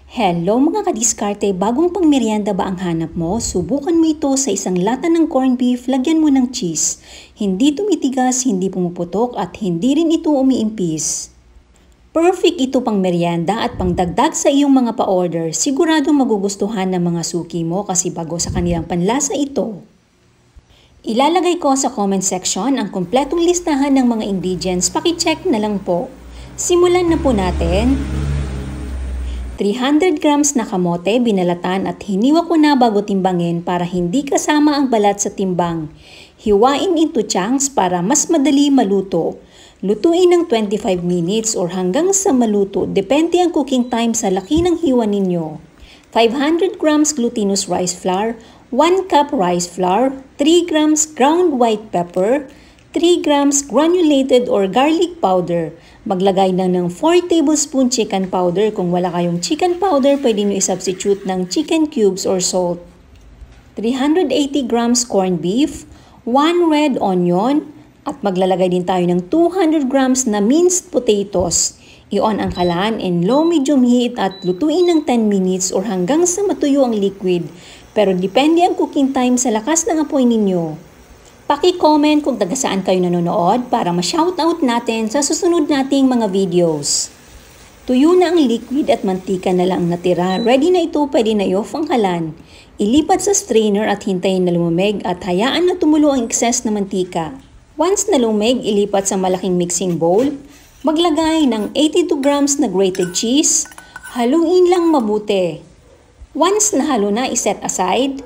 Hello mga kadiskarte, bagong pangmeryenda ba ang hanap mo? Subukan mo ito sa isang lata ng corned beef, lagyan mo ng cheese. Hindi tumitigas, hindi pumuputok at hindi rin ito umiimpis. Perfect ito pang meryenda at pangdagdag sa iyong mga pa-order. Siguradong magugustuhan ng mga suki mo kasi bago sa kanilang panlasa ito. Ilalagay ko sa comment section ang kumpletong listahan ng mga ingredients, paki-check na lang po. Simulan na po natin. 300 grams na kamote, binalatan at hiniwa ko na bago timbangin para hindi kasama ang balat sa timbang. Hiwain into chunks para mas madali maluto. Lutuin ng 25 minutes or hanggang sa maluto, depende ang cooking time sa laki ng hiwa ninyo. 500 grams glutinous rice flour, 1 cup rice flour, 3 grams ground white pepper, 3 grams granulated or garlic powder. Maglagay na ng 4 tablespoon chicken powder. Kung wala kayong chicken powder, pwede nyo i-substitute ng chicken cubes or salt. 380 grams corned beef, 1 red onion, at maglalagay din tayo ng 200 grams na minced potatoes. I-on ang kalan in low-medium heat at lutuin ng 10 minutes or hanggang sa matuyo ang liquid. Pero depende ang cooking time sa lakas ng apoy ninyo. Paki-comment kung taga saan kayo nanonood para ma-shoutout natin sa susunod nating mga videos. Tuyo na ang liquid at mantika na lang natira. Ready na ito, pwede na i-off ang kalan. Ilipat sa strainer at hintayin na lumamig at hayaan na tumulo ang excess na mantika. Once na lumig, ilipat sa malaking mixing bowl. Maglagay ng 82 grams na grated cheese. Haluin lang mabuti. Once nahalo na, iset aside.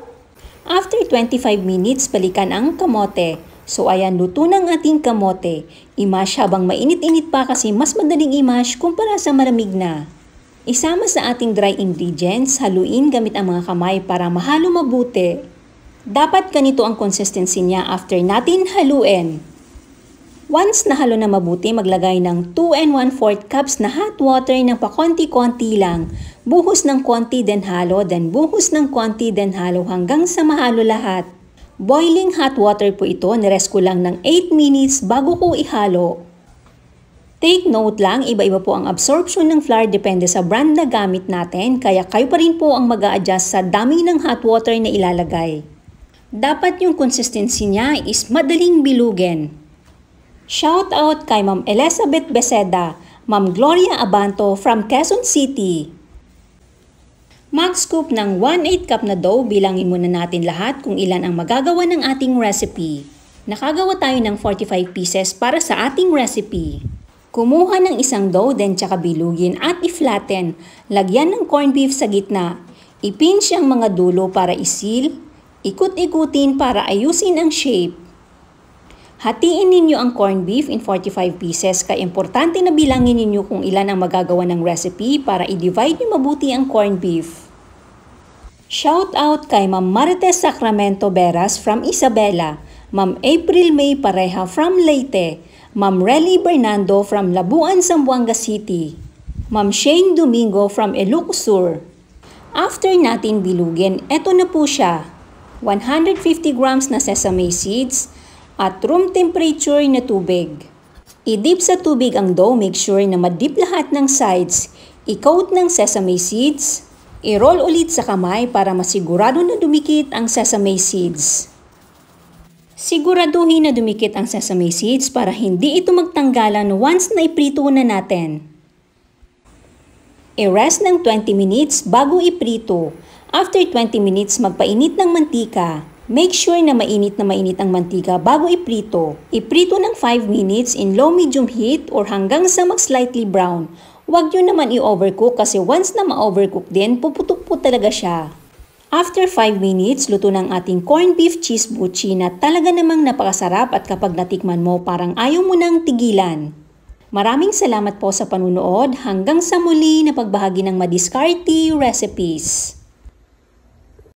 After 25 minutes, balikan ang kamote. So ayan, luto ng ating kamote. I-mash habang mainit-init pa kasi mas madaling i-mash kumpara sa malamig na. Isama sa ating dry ingredients, haluin gamit ang mga kamay para mahalo mabuti. Dapat ganito ang consistency niya after natin haluin. Once nahalo na mabuti, maglagay ng 2 1/4 cups na hot water ng pakonti-konti lang. Buhos ng konti then halo, then buhos ng konti then halo hanggang sa mahalo lahat. Boiling hot water po ito, nirest ko lang ng 8 minutes bago ko ihalo. Take note lang, iba-iba po ang absorption ng flour depende sa brand na gamit natin, kaya kayo pa rin po ang mag-a-adjust sa dami ng hot water na ilalagay. Dapat yung consistency niya is madaling bilugin. Shout out kay Ma'am Elizabeth Beseda, Ma'am Gloria Abanto from Quezon City. Mag-scoop ng 1/8 cup na dough, bilangin muna natin lahat kung ilan ang magagawa ng ating recipe. Nakagawa tayo ng 45 pieces para sa ating recipe. Kumuha ng isang dough, then tsaka bilugin at i-flatten. Lagyan ng corned beef sa gitna. I-pinch ang mga dulo para isil. Ikut-ikutin para ayusin ang shape. Hatiin ninyo ang corned beef in 45 pieces, kaya importante na bilangin ninyo kung ilan ang magagawa ng recipe para i-divide nyo mabuti ang corned beef. Shout out kay Ma'am Marites Sacramento Beras from Isabela, Ma'am April May Pareha from Leyte, Ma'am Relly Bernando from Labuan, Zamboanga City, Ma'am Shane Domingo from Ilocos Sur. After natin bilugin, eto na po siya. 150 grams na sesame seeds, at room temperature na tubig. I-dip sa tubig ang dough, make sure na ma-dip lahat ng sides. I-coat ng sesame seeds. I-roll ulit sa kamay para masigurado na dumikit ang sesame seeds. Siguraduhin na dumikit ang sesame seeds para hindi ito magtanggalan once na iprito na natin. I-rest ng 20 minutes bago iprito. After 20 minutes, magpainit ng mantika. Make sure na mainit ang mantika bago iprito. Iprito ng 5 minutes in low-medium heat or hanggang sa mag-slightly brown. Huwag nyo naman i-overcook kasi once na ma-overcook din, puputok po talaga siya. After 5 minutes, luto ng ating corned beef cheese buchi na talaga namang napakasarap at kapag natikman mo, parang ayaw mo nang tigilan. Maraming salamat po sa panunood. Hanggang sa muli na pagbahagi ng Madiskarte Recipes.